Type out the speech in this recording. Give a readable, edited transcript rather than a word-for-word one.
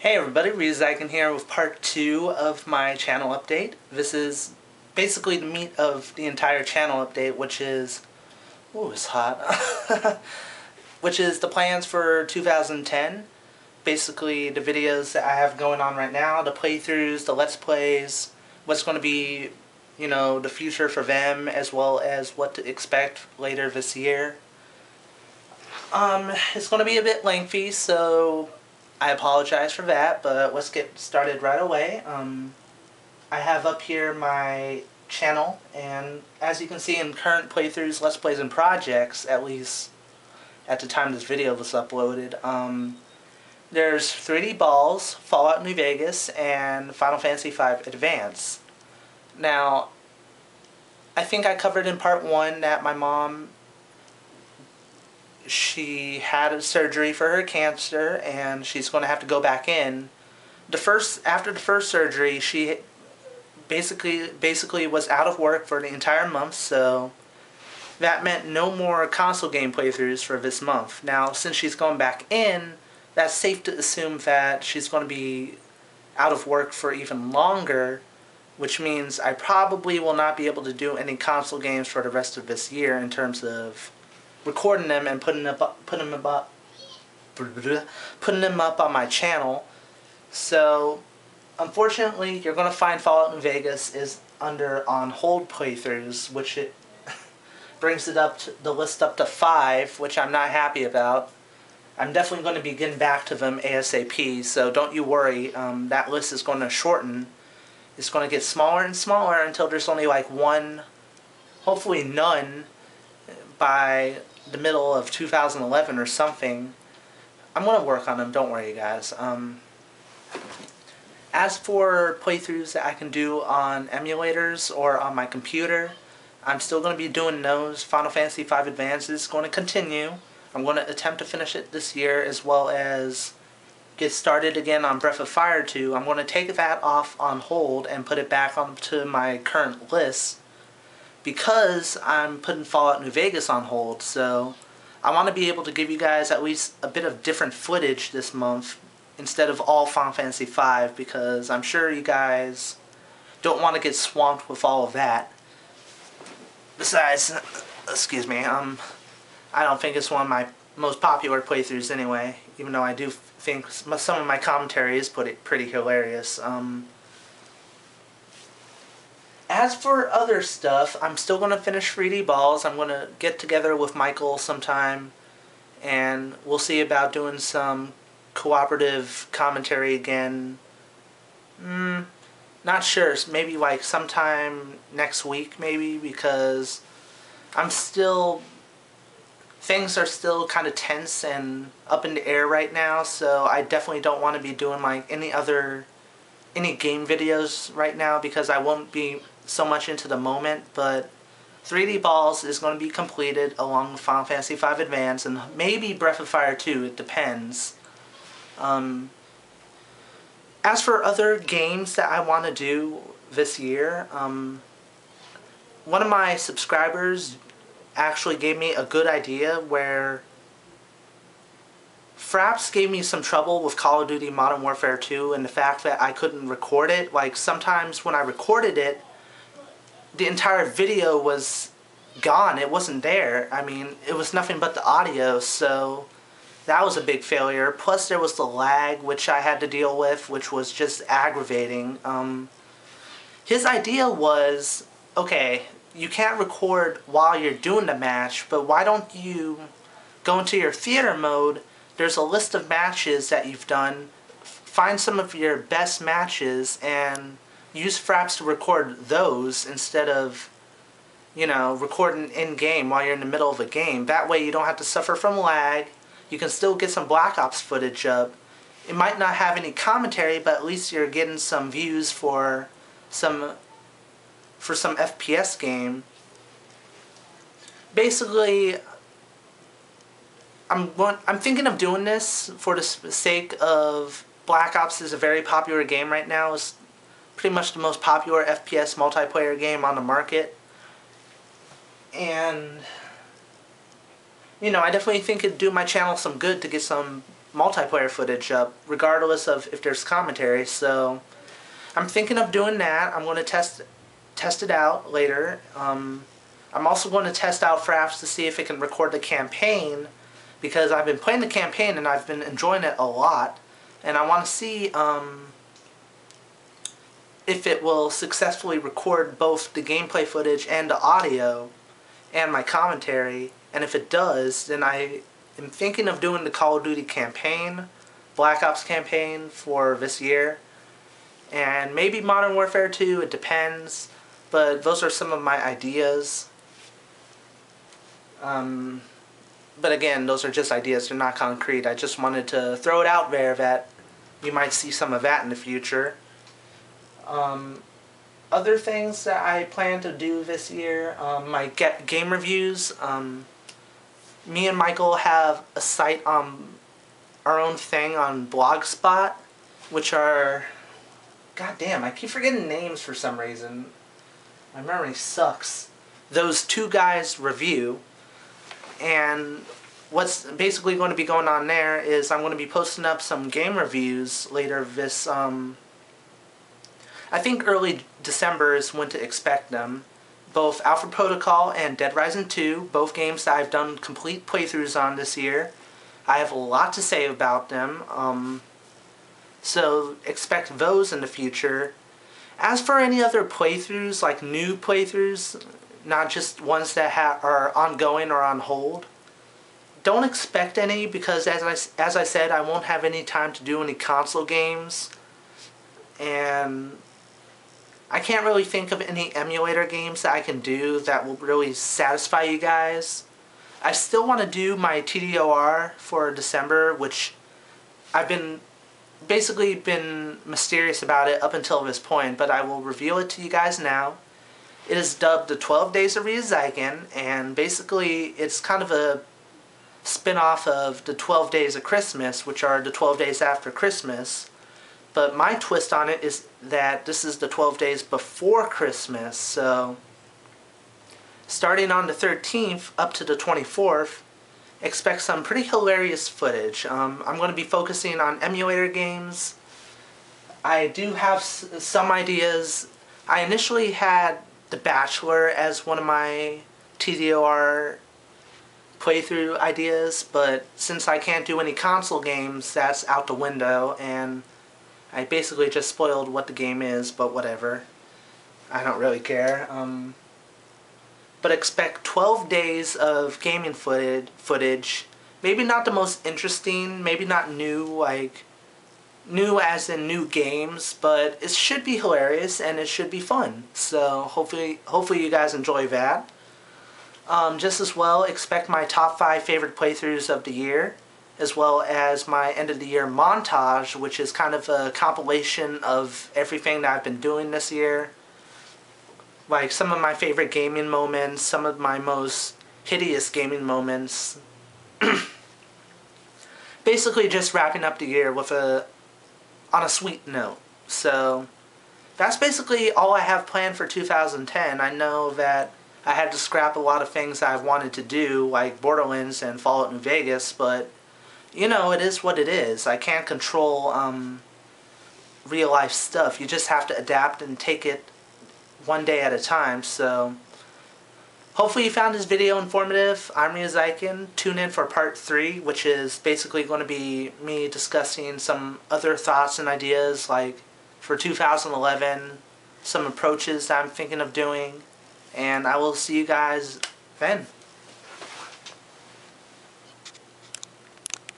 Hey everybody, Ryouseiken here with part 2 of my channel update. This is basically the meat of the entire channel update, which is... Ooh, it's hot. Which is the plans for 2010. Basically the videos that I have going on right now, the playthroughs, the let's plays, what's going to be, the future for them, as well as what to expect later this year. It's going to be a bit lengthy, so I apologize for that, but let's get started right away. I have up here my channel, and as you can see in current playthroughs, let's plays, and projects, at least at the time this video was uploaded, there's 3D Balls, Fallout New Vegas, and Final Fantasy V Advance. Now, I think I covered in part 1 that my mom, she had a surgery for her cancer and she's going to have to go back in. After the first surgery, she basically was out of work for the entire month, so that meant no more console game playthroughs for this month. Now, since she's going back in, that's safe to assume that she's going to be out of work for even longer, which means I probably will not be able to do any console games for the rest of this year in terms of recording them and putting them up on my channel. So unfortunately, you're going to find Fallout New Vegas is under on hold playthroughs, which it brings it up to the list up to 5, which I'm not happy about. I'm definitely going to be getting back to them ASAP, so don't you worry. That list is going to shorten. It's going to get smaller and smaller until there's only like one, hopefully none, by the middle of 2011 or something. I'm going to work on them, don't worry guys. As for playthroughs that I can do on emulators or on my computer, I'm still going to be doing those. Final Fantasy V Advance is going to continue. I'm going to attempt to finish it this year, as well as get started again on Breath of Fire 2. I'm going to take that off on hold and put it back onto my current list, because I'm putting Fallout New Vegas on hold. So I want to be able to give you guys at least a bit of different footage this month instead of all Final Fantasy V, because I'm sure you guys don't want to get swamped with all of that. Besides, excuse me, I don't think it's one of my most popular playthroughs anyway, even though I do think some of my commentary is pretty hilarious. As for other stuff, I'm still going to finish 3D Balls. I'm going to get together with Michael sometime, and we'll see about doing some cooperative commentary again. Not sure. Maybe like sometime next week, maybe, because things are still kind of tense and up in the air right now, so I definitely don't want to be doing like any game videos right now, because I won't be so much into the moment. But 3D Balls is going to be completed along with Final Fantasy V Advance and maybe Breath of Fire 2, it depends. As for other games that I want to do this year, one of my subscribers actually gave me a good idea where Fraps gave me some trouble with Call of Duty Modern Warfare 2 and the fact that I couldn't record it. Like, sometimes when I recorded it, the entire video was gone. It wasn't there. I mean, it was nothing but the audio, so that was a big failure. Plus there was the lag, which I had to deal with, which was just aggravating. His idea was, okay, you can't record while you're doing the match, but why don't you go into your theater mode? There's a list of matches that you've done. Find some of your best matches and use Fraps to record those instead of, recording in-game while you're in the middle of a game. That way you don't have to suffer from lag. You can still get some Black Ops footage up. It might not have any commentary, but at least you're getting some views for some FPS game. Basically, I'm thinking of doing this for the sake of Black Ops is a very popular game right now. It's pretty much the most popular FPS multiplayer game on the market. And I definitely think it'd do my channel some good to get some multiplayer footage up, regardless of if there's commentary. So I'm thinking of doing that. I'm going to test it out later. I'm also going to test out Fraps to see if it can record the campaign, because I've been playing the campaign and I've been enjoying it a lot, and I want to see if it will successfully record both the gameplay footage and the audio and my commentary. And if it does, then I am thinking of doing the Call of Duty campaign, Black Ops campaign for this year, and maybe Modern Warfare 2, it depends, but those are some of my ideas. But again, those are just ideas, they're not concrete. I just wanted to throw it out there that you might see some of that in the future. Other things that I plan to do this year, my game reviews. Me and Michael have a site on our own thing on Blogspot, which are, god damn, I keep forgetting names for some reason. My memory sucks. Those Two Guys Review. And what's basically going to be going on there is I'm going to be posting up some game reviews later this, I think early December is when to expect them. Both Alpha Protocol and Dead Rising 2, both games that I've done complete playthroughs on this year. I have a lot to say about them, so expect those in the future. As for any other playthroughs, like new playthroughs, not just ones that are ongoing or on hold, don't expect any, because as I said, I won't have any time to do any console games, and I can't really think of any emulator games that I can do that will really satisfy you guys. I still want to do my TDOR for December, which I've basically been mysterious about it up until this point, but I will reveal it to you guys now. It is dubbed the 12 Days of Ryouseiken, and basically it's kind of a spin-off of the 12 Days of Christmas, which are the 12 days after Christmas. But my twist on it is that this is the 12 days before Christmas, so starting on the 13th up to the 24th, expect some pretty hilarious footage. I'm going to be focusing on emulator games. I do have some ideas. I initially had The Bachelor as one of my TDOR playthrough ideas, but since I can't do any console games, that's out the window, and I basically just spoiled what the game is, but whatever. I don't really care. But expect 12 days of gaming footage. Maybe not the most interesting, maybe not new, like new as in new games, but it should be hilarious and it should be fun. So hopefully you guys enjoy that. Just as well, expect my top 5 favorite playthroughs of the year, as well as my end of the year montage, which is kind of a compilation of everything that I've been doing this year. Like some of my favorite gaming moments, some of my most hideous gaming moments. Basically just wrapping up the year with on a sweet note. So that's basically all I have planned for 2010. I know that I had to scrap a lot of things I've wanted to do, like Borderlands and Fallout New Vegas, but you know, it is what it is. I can't control real life stuff. You just have to adapt and take it one day at a time. So hopefully you found this video informative. I'm Ryouseiken. Tune in for part 3, which is basically going to be me discussing some other thoughts and ideas, like for 2011, some approaches that I'm thinking of doing, and I will see you guys then.